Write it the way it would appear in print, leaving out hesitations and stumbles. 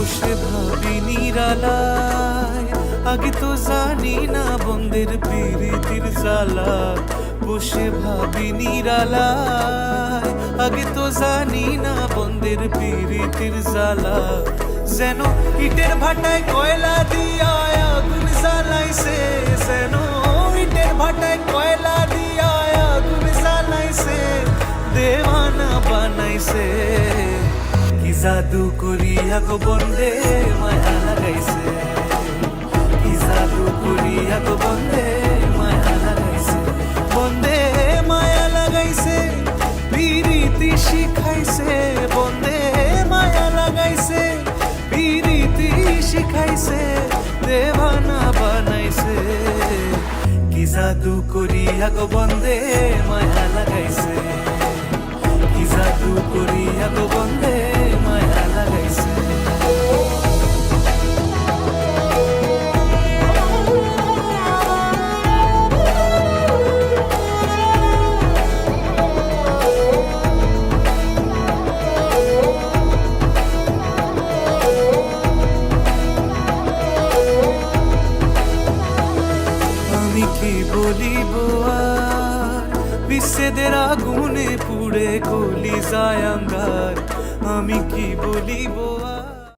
বসে ভাবি নিরালায়, আগে তো জানি না বন্ধের প্রীতির জ্বালা। বসে ভাবি নিরালায়, আগে তো জানি না বন্ধের প্রীতির জ্বালা। যেন ইটের ভাটায় কয়লা দিয়া আগুন জ্বালাইছে, যেন ইটের ভাটায় কয়লা দিয়া আগুন জ্বালাইছে, দেওয়ানা বানাইছে। কি জাদু করিয়া গো বন্ধে মায়া লাগাইছে, কি জাদু করিয়া গো বন্ধে মায়া লাগাইছে। বন্ধে মায়া লাগাইছে, প্রীতি শিখাইছে, বন্ধে মায়া লাগাইছে, প্রীতি শিখাইছে, দেওয়ানা বানাইছে। কি জাদু করিয়া গো বন্ধে মায়া লাগাইছে, কি জাদু করিয়া গো বন্ধে মায়া লাগাইছে। আমি কি বলিব আর, বিচ্ছেদের আগুনে পুড়ে কলিজায় আঙ্গার। আমি কি বলিব